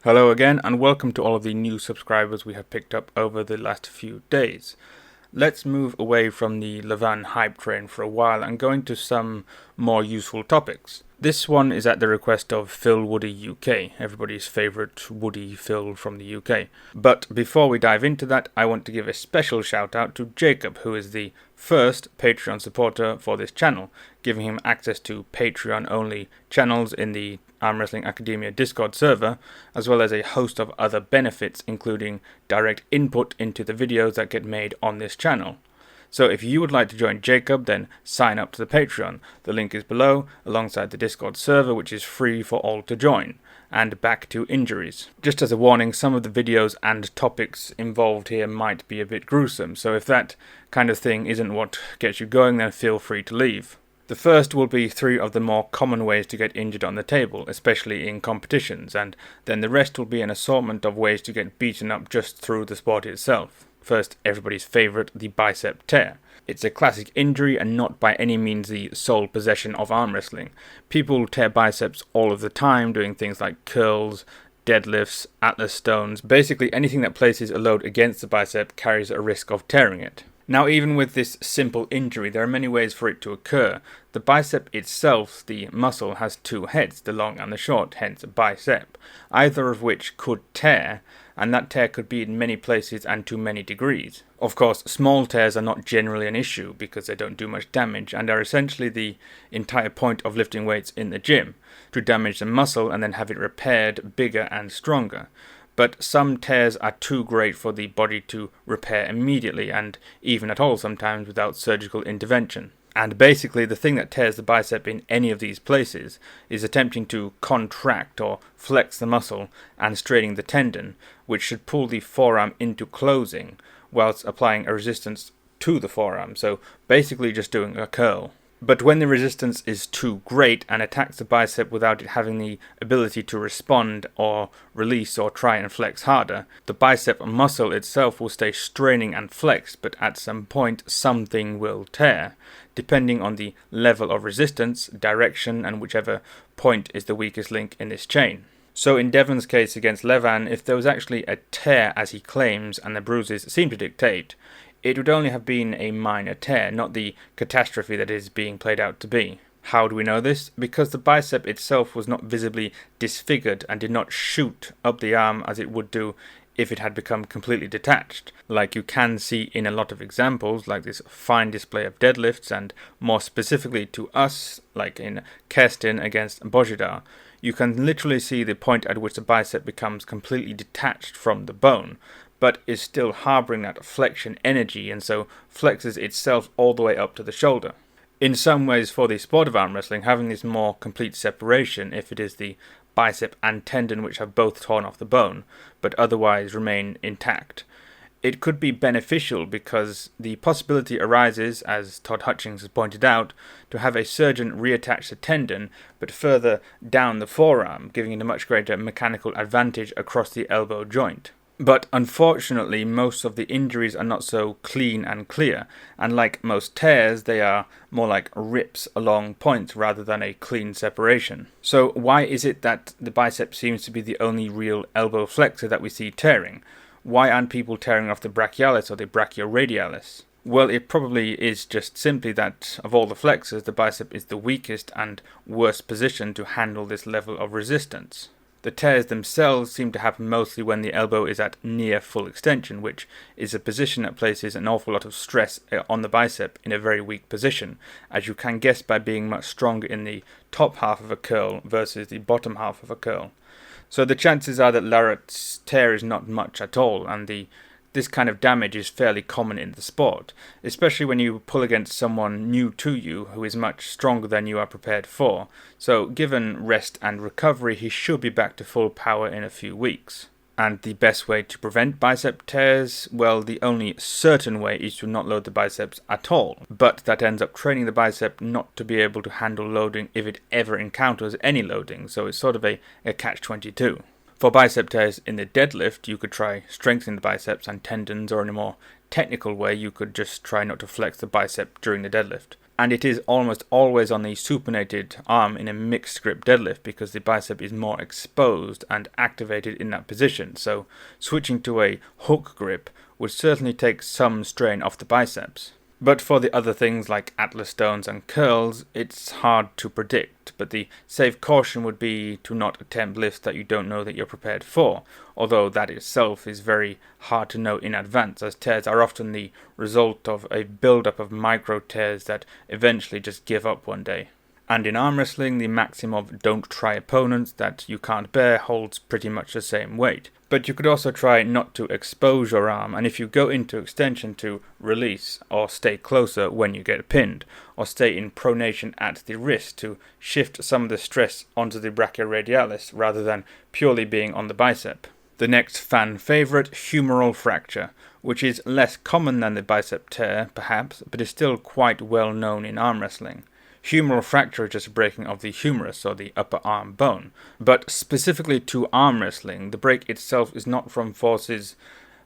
Hello again, and welcome to all of the new subscribers we have picked up over the last few days. Let's move away from the Levan hype train for a while and go into some more useful topics. This one is at the request of Phil Woody UK, everybody's favourite Woody Phil from the UK. But before we dive into that, I want to give a special shout out to Jacob, who is the first Patreon supporter for this channel, giving him access to Patreon-only channels in the Armwrestling Academia Discord server, as well as a host of other benefits, including direct input into the videos that get made on this channel. So if you would like to join Jacob, then sign up to the Patreon. The link is below, alongside the Discord server, which is free for all to join. And back to injuries. Just as a warning, some of the videos and topics involved here might be a bit gruesome, so if that kind of thing isn't what gets you going, then feel free to leave. The first will be 3 of the more common ways to get injured on the table, especially in competitions, and then the rest will be an assortment of ways to get beaten up just through the sport itself. First, everybody's favourite, the bicep tear. It's a classic injury and not by any means the sole possession of arm wrestling. People tear biceps all of the time, doing things like curls, deadlifts, atlas stones. Basically anything that places a load against the bicep carries a risk of tearing it. Now, even with this simple injury, there are many ways for it to occur. The bicep itself, the muscle, has 2 heads, the long and the short, hence bicep, either of which could tear, and that tear could be in many places and to many degrees. Of course, small tears are not generally an issue because they don't do much damage and are essentially the entire point of lifting weights in the gym, to damage the muscle and then have it repaired bigger and stronger. But some tears are too great for the body to repair immediately, and even at all sometimes without surgical intervention. And basically the thing that tears the bicep in any of these places is attempting to contract or flex the muscle and straining the tendon, which should pull the forearm into closing, whilst applying a resistance to the forearm, so basically just doing a curl. But when the resistance is too great and attacks the bicep without it having the ability to respond or release or try and flex harder, the bicep muscle itself will stay straining and flexed, but at some point something will tear, depending on the level of resistance, direction, and whichever point is the weakest link in this chain. So in Devon's case against Levan, if there was actually a tear as he claims and the bruises seem to dictate, it would only have been a minor tear, not the catastrophe that it is being played out to be. How do we know this? Because the bicep itself was not visibly disfigured and did not shoot up the arm as it would do if it had become completely detached, like you can see in a lot of examples, like this fine display of deadlifts, and more specifically to us, like in Kerstin against Bojidar. You can literally see the point at which the bicep becomes completely detached from the bone, but is still harboring that flexion energy and so flexes itself all the way up to the shoulder. In some ways, for the sport of arm wrestling, having this more complete separation, if it is the bicep and tendon which have both torn off the bone, but otherwise remain intact, it could be beneficial because the possibility arises, as Todd Hutchings has pointed out, to have a surgeon reattach the tendon, but further down the forearm, giving it a much greater mechanical advantage across the elbow joint. But unfortunately, most of the injuries are not so clean and clear, and like most tears, they are more like rips along points rather than a clean separation. So why is it that the bicep seems to be the only real elbow flexor that we see tearing? Why aren't people tearing off the brachialis or the brachioradialis? Well, it probably is just simply that, of all the flexors, the bicep is the weakest and worst positioned to handle this level of resistance. The tears themselves seem to happen mostly when the elbow is at near full extension, which is a position that places an awful lot of stress on the bicep in a very weak position, as you can guess by being much stronger in the top half of a curl versus the bottom half of a curl. So the chances are that Larrett's tear is not much at all, and this kind of damage is fairly common in the sport, especially when you pull against someone new to you who is much stronger than you are prepared for. So given rest and recovery, he should be back to full power in a few weeks. And the best way to prevent bicep tears? Well, the only certain way is to not load the biceps at all, but that ends up training the bicep not to be able to handle loading if it ever encounters any loading, so it's sort of a catch-22. For bicep tears in the deadlift, you could try strengthening the biceps and tendons, or in a more technical way, you could just try not to flex the bicep during the deadlift. And it is almost always on the supinated arm in a mixed grip deadlift because the bicep is more exposed and activated in that position. So switching to a hook grip would certainly take some strain off the biceps. But for the other things like Atlas stones and curls, it's hard to predict, but the safe caution would be to not attempt lifts that you don't know that you're prepared for, although that itself is very hard to know in advance, as tears are often the result of a build-up of micro tears that eventually just give up one day. And in arm wrestling, the maxim of don't try opponents that you can't bear holds pretty much the same weight. But you could also try not to expose your arm, and if you go into extension, to release or stay closer when you get pinned, or stay in pronation at the wrist to shift some of the stress onto the brachioradialis rather than purely being on the bicep. The next fan favourite, humeral fracture, which is less common than the bicep tear, perhaps, but is still quite well known in arm wrestling. Humeral fracture is just a breaking of the humerus, or the upper arm bone. But specifically to arm wrestling, the break itself is not from forces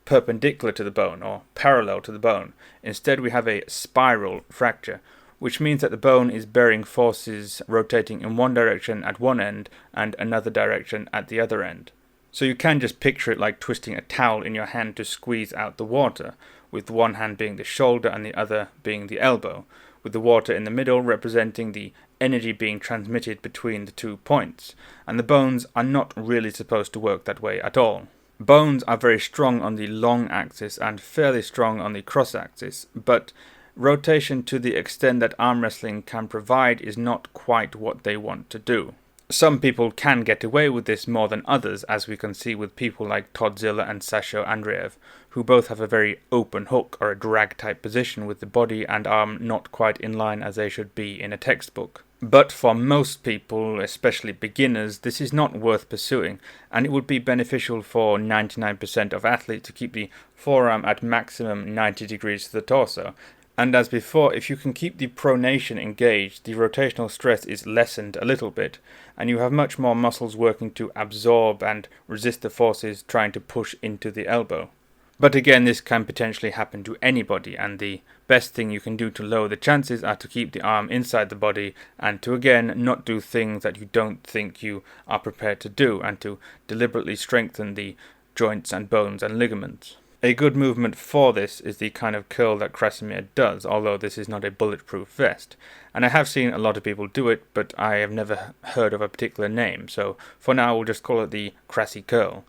perpendicular to the bone or parallel to the bone. Instead, we have a spiral fracture, which means that the bone is bearing forces rotating in one direction at one end and another direction at the other end. So you can just picture it like twisting a towel in your hand to squeeze out the water, with one hand being the shoulder and the other being the elbow, with the water in the middle representing the energy being transmitted between the 2 points, and the bones are not really supposed to work that way at all. Bones are very strong on the long axis and fairly strong on the cross axis, but rotation to the extent that arm wrestling can provide is not quite what they want to do. Some people can get away with this more than others, as we can see with people like Toddzilla and Sasho Andreev, who both have a very open hook or a drag type position with the body and arm not quite in line as they should be in a textbook. But for most people, especially beginners, this is not worth pursuing, and it would be beneficial for 99% of athletes to keep the forearm at maximum 90 degrees to the torso. And as before, if you can keep the pronation engaged, the rotational stress is lessened a little bit, and you have much more muscles working to absorb and resist the forces trying to push into the elbow. But again, this can potentially happen to anybody, and the best thing you can do to lower the chances are to keep the arm inside the body and to again not do things that you don't think you are prepared to do, and to deliberately strengthen the joints and bones and ligaments. A good movement for this is the kind of curl that Krasimir does, although this is not a bulletproof vest. And I have seen a lot of people do it, but I have never heard of a particular name, so for now we'll just call it the Krasi curl,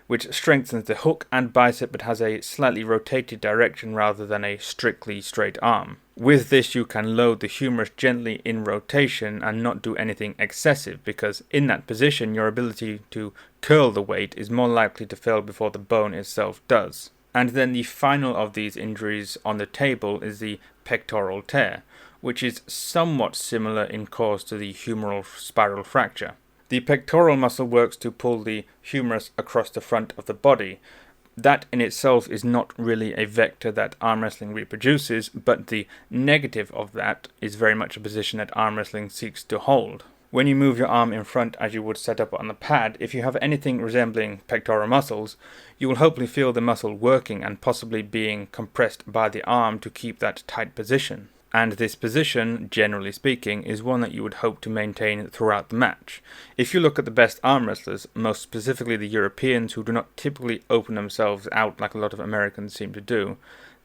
which strengthens the hook and bicep but has a slightly rotated direction rather than a strictly straight arm. With this you can load the humerus gently in rotation and not do anything excessive, because in that position your ability to curl the weight is more likely to fail before the bone itself does. And then the final of these injuries on the table is the pectoral tear, which is somewhat similar in cause to the humeral spiral fracture. The pectoral muscle works to pull the humerus across the front of the body. That in itself is not really a vector that arm wrestling reproduces, but the negative of that is very much a position that arm wrestling seeks to hold. When you move your arm in front as you would set up on the pad, if you have anything resembling pectoral muscles, you will hopefully feel the muscle working and possibly being compressed by the arm to keep that tight position. And this position, generally speaking, is one that you would hope to maintain throughout the match. If you look at the best arm wrestlers, most specifically the Europeans, who do not typically open themselves out like a lot of Americans seem to do,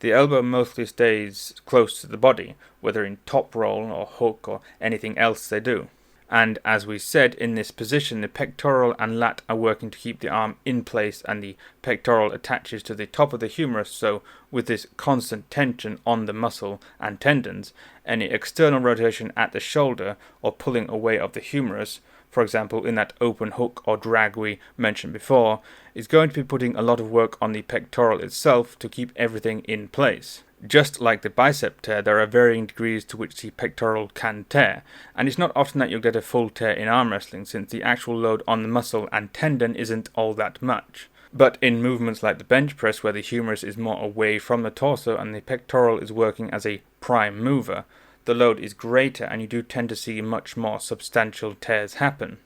the elbow mostly stays close to the body, whether in top roll or hook or anything else they do. And as we said, in this position the pectoral and lat are working to keep the arm in place, and the pectoral attaches to the top of the humerus, so with this constant tension on the muscle and tendons, any external rotation at the shoulder or pulling away of the humerus, for example in that open hook or drag we mentioned before, is going to be putting a lot of work on the pectoral itself to keep everything in place. Just like the bicep tear, there are varying degrees to which the pectoral can tear, and it's not often that you'll get a full tear in arm wrestling, since the actual load on the muscle and tendon isn't all that much. But in movements like the bench press, where the humerus is more away from the torso and the pectoral is working as a prime mover, the load is greater and you do tend to see much more substantial tears happen.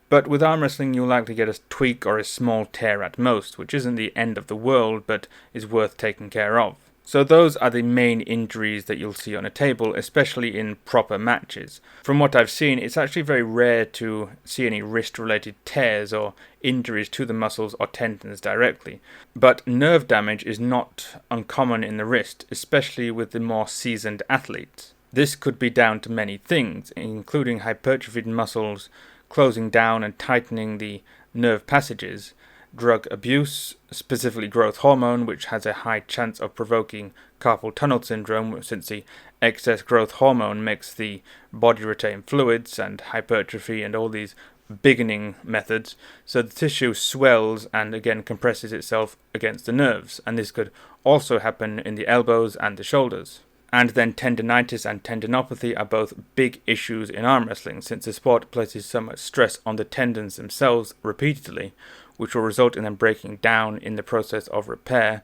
But with arm wrestling you'll likely get a tweak or a small tear at most, which isn't the end of the world but is worth taking care of. So those are the main injuries that you'll see on a table, especially in proper matches. From what I've seen, it's actually very rare to see any wrist-related tears or injuries to the muscles or tendons directly. But nerve damage is not uncommon in the wrist, especially with the more seasoned athletes. This could be down to many things, including hypertrophied muscles, closing down and tightening the nerve passages, drug abuse, specifically growth hormone, which has a high chance of provoking carpal tunnel syndrome since the excess growth hormone makes the body retain fluids, and hypertrophy and all these biggening methods, so the tissue swells and again compresses itself against the nerves, and this could also happen in the elbows and the shoulders. And then tendinitis and tendinopathy are both big issues in arm wrestling, since the sport places so much stress on the tendons themselves repeatedly, which will result in them breaking down in the process of repair,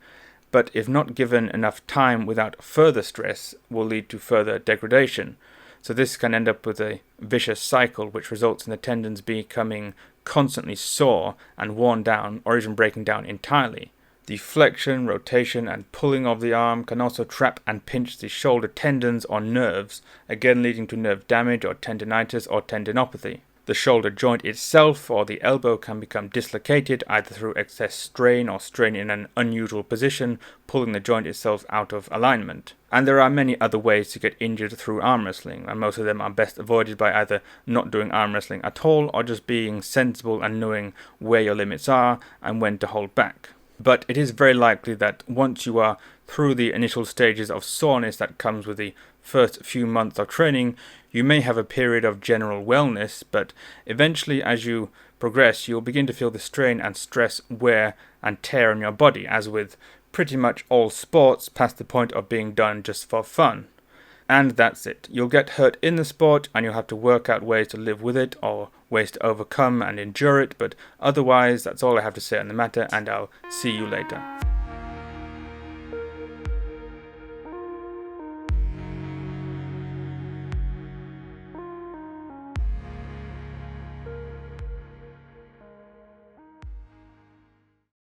but if not given enough time without further stress, will lead to further degradation. So this can end up with a vicious cycle which results in the tendons becoming constantly sore and worn down, or even breaking down entirely. The flexion, rotation, and pulling of the arm can also trap and pinch the shoulder tendons or nerves, again leading to nerve damage or tendinitis or tendinopathy. The shoulder joint itself or the elbow can become dislocated either through excess strain or strain in an unusual position, pulling the joint itself out of alignment. And there are many other ways to get injured through arm wrestling, and most of them are best avoided by either not doing arm wrestling at all or just being sensible and knowing where your limits are and when to hold back. But it is very likely that once you are through the initial stages of soreness that comes with the first few months of training, you may have a period of general wellness, but eventually as you progress, you'll begin to feel the strain and stress, wear and tear on your body, as with pretty much all sports past the point of being done just for fun. And that's it. You'll get hurt in the sport and you'll have to work out ways to live with it or ways to overcome and endure it, but otherwise that's all I have to say on the matter, and I'll see you later.